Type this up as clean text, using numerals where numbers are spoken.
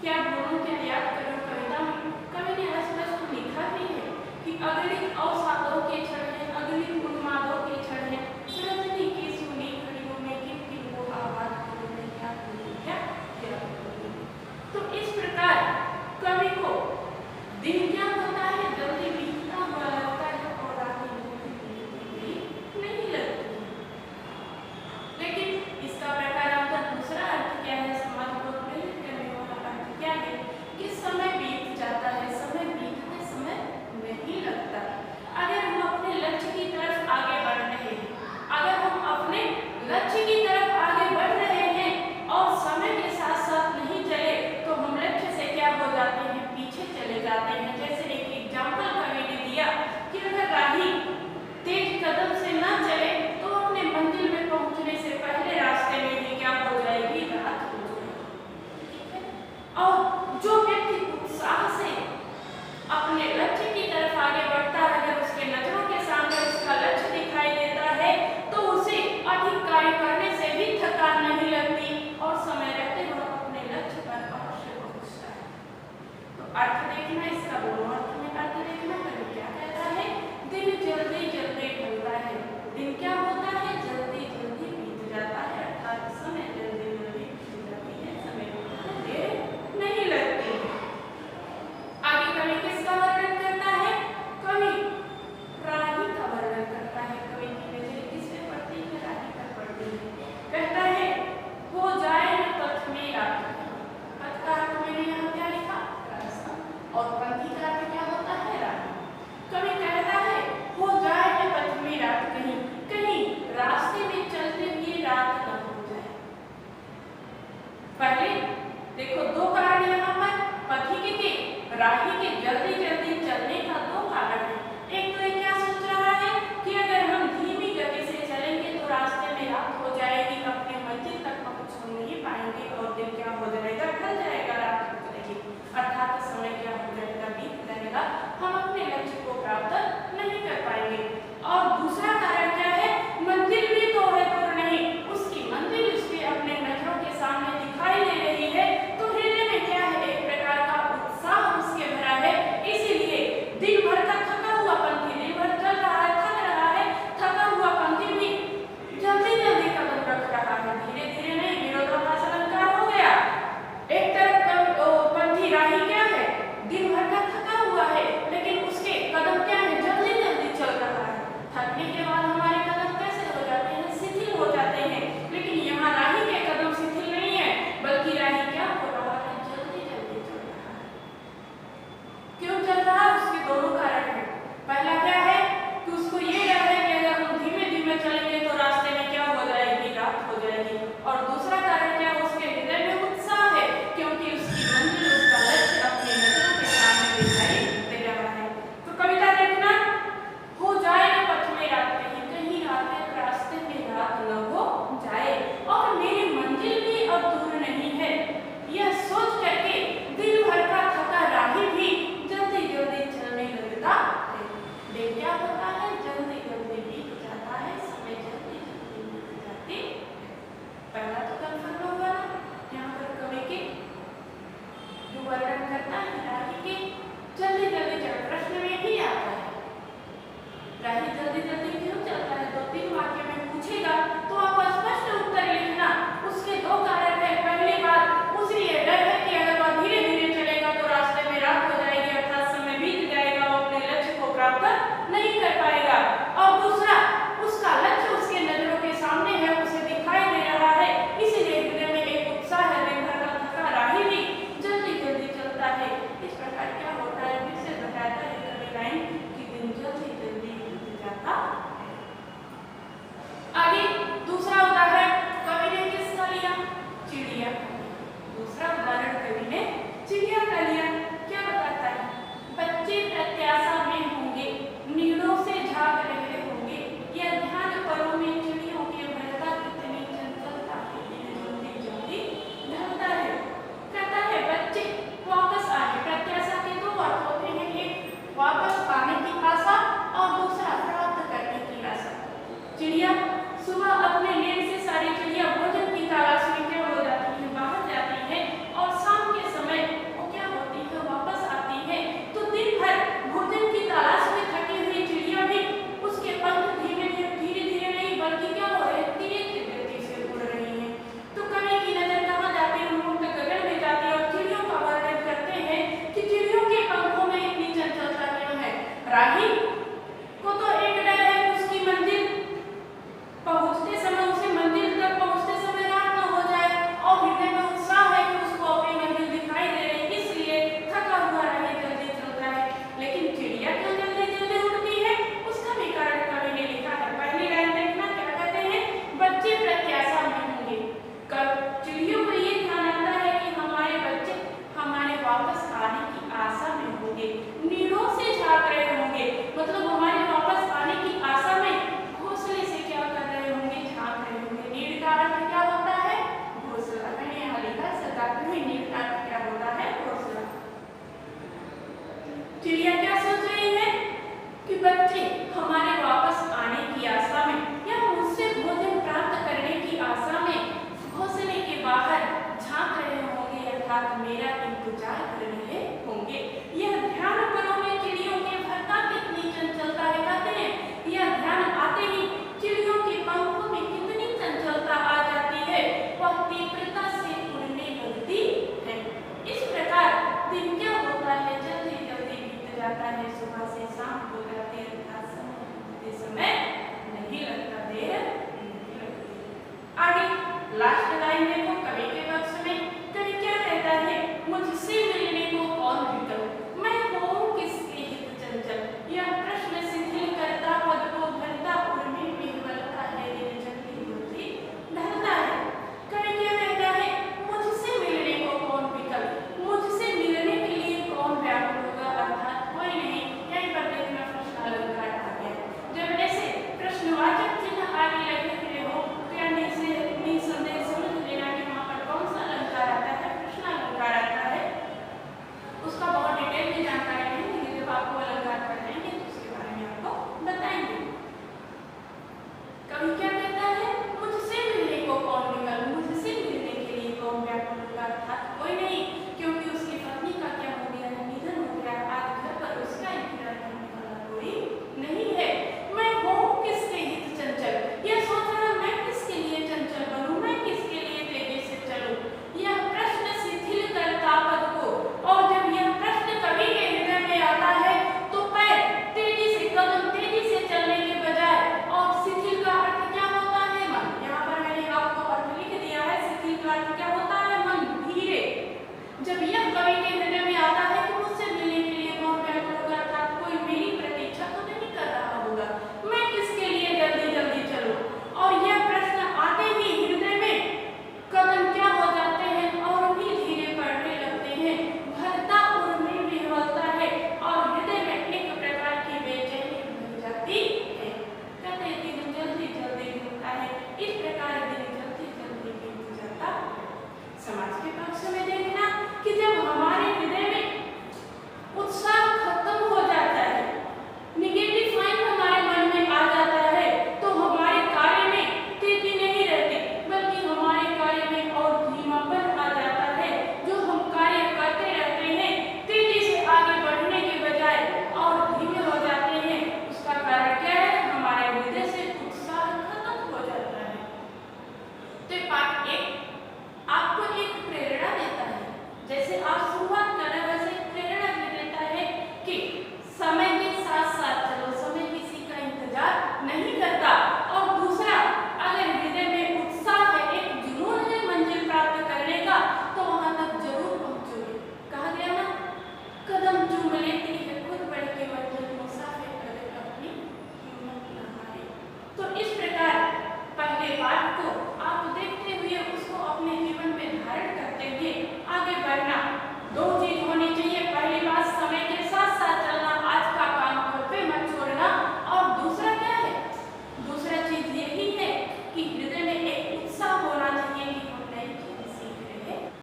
क्या बोलूं, क्या याद करूं। कविता में कवि ने स्पष्ट लिखा भी है कि अगणित अवसादों के क्षण हैं, अगणित उन्मादों के क्षण हैं, रजनी की सूनी घड़ियों में किन किन को आवाज करूं मैं, क्या करूं क्या करूं। तो इस प्रकार कवि को दिन क्या होता है, जल्दी बीतता हुआ लगता है और रातें नहीं लगती। लेकिन इसका प्रकारांतर दूसरा अर्थ क्या है, समाज को प्रेरित करने वाला अर्थ क्या है कि समय बीत जाता है, समय बीतते समय नहीं लगता। अगर हम अपने लक्ष्य की तरफ आगे बढ़ रहे हैं, अगर हम अपने लक्ष्य की तरफ आगे बढ़ रहे हैं और समय के साथ साथ नहीं चले तो हम लक्ष्य से क्या हो जाते हैं, पीछे चले जाते हैं। जैसे एक एग्जाम्पल कवि ने दिया कि अगर राही तेज कदम से ना चले तो अपने मंजिल में पहुंचने से पहले रास्ते में ही क्या हो जाएगी, रात हो जाएगी। ठीक है। और जो व्यक्ति उत्साह से अपने लक्ष्य की तरफ आगे बढ़ता है, अगर उसके नजरों के सामने उसका लक्ष्य दिखाई देता है तो उसे अधिक कार्य करने से भी थकान नहीं लगती और समय रहते वह अपने लक्ष्य पर अवश्य पहुंचता है। तो अर्थ देखना, इसका दोनों अर्थ में अर्थ देखना। कवि क्या कहता है, दिन जल्दी जल्दी ढलता है। दिन क्या होता है, जल्दी जल्दी बीत जाता है, अर्थात समय जल्दी जल्दी बीत जाती है, समय में देर नहीं लगती। आगे कवि किसका वर्णन करता है, कवि राही का वर्णन करता है। कवि की नजर किस पे पड़ती है, राही पर पड़ती है। कहता है हो जाए न पथ में रात। पथ का अर्थ मैंने यहाँ क्या लिखा, रास्ता, और पंथी का अर्थ क्या होता है, राही। कवि कहता है हो जाए न पथ में रात, कहीं कहीं रास्ते में चलते हुए रात न हो जाए। पहले देखो दो कारण यहाँ पर, पथिक के राही के जल्दी जल्दी चलने का दो कारण है। एक तो ये क्या सोच रहा है कि अगर हम धीमी गति से चलेंगे तो रास्ते में रात हो जाएगी, अपने मंजिल तक पहुंच नहीं पाएंगे और दिन क्या हो जाएगा, ढल जाएगा, रात हो जाएगी, अर्थात समय क्या हो जाएगा, बीत जाएगा, हम अपने लक्ष्य को प्राप्त नहीं कर पाएंगे। और दूसरा कारण क्या है, मंजिल भी तो है दूर नहीं, उसकी मंजिल उसके अपने नजरों के सामने दिखाई दे रही है, तो हृदय में क्या है, एक प्रकार का उत्साह उसके भरा है। इसीलिए दिन भर का थका हुआ पंथी, दिन भर चल रहा है, थक रहा है, थका हुआ पंथी भी जल्दी जल्दी कदम रख रहा है, धीरे धीरे नहीं, विरोधाभास अलंकार हो गया। एक तरफ पंथी राही क्या है, दिन भर का थका हुआ है, लेकिन उसके कदम क्या है, जल्दी जल्दी चल रहा है। थकने के बाद हमारे कदम कैसे हो जाते हैं, शिथिल हो जाते हैं, लेकिन यहाँ राही के कदम शिथिल नहीं है, बल्कि राही क्या हो रहा है, जल्दी जल्दी चल रहा है। क्यों चल रहा है, उसके दोनों कारण हैं। पहला क्या है कि उसको ये डर है कि अगर हम धीमे धीमे चलेंगे तो रास्ते में क्या हो जाएगी, रात हो जाएगी। और दूसरा कारण क्या, उसके हृदय में उत्साह है, क्योंकि उसकी मंजिल, उसका लक्ष्य अपने नजरों के सामने दिखाई दे रहा है। तो कविता देखना, हो जाए न पथ में रात, कहीं कहीं रास्ते में रात न हो जाए और मेरी मंजिल भी अब दूर नहीं है, यह सोच करके दिल भर का थका राही भी जल्दी जल्दी चलने लगता है। दिन क्या होता है, जल्दी जल्दी बीत जाता है, समय जल्दी जल्दी बीत जाती है। पहला तो कंफर्म होगा ना, यहाँ पर कवि के जो वर्णन करता है राही के जल्दी जल्दी चल, प्रश्न में भी आता है राही जल्दी जल्दी क्यों चलता है, 2-3 वाक्य में पूछेगा तो आप स्पष्ट उत्तर लिखना। उसके दो कारण है, पहली बात उसे ये डर है कि अगर वह धीरे धीरे चलेगा तो रास्ते में रात हो जाएगी, अर्थात समय बीत जाएगा, वो अपने लक्ष्य को प्राप्त नहीं कर पाएगा। और दूसरा उसका लक्ष्य उसके नजरों के सामने है, उसे दिखाई दे रहा है, इसीलिए हृदय में एक उत्साह है, दिन भर का थका राही भी जल्दी जल्दी चलता है। इस प्रकार क्या होता है, फिर से बताता है कवि लाइन कि दिन जल्दी जल्दी बीत जाता है। आगे दूसरा उदाहरण कवि ने किसका लिया, मतलब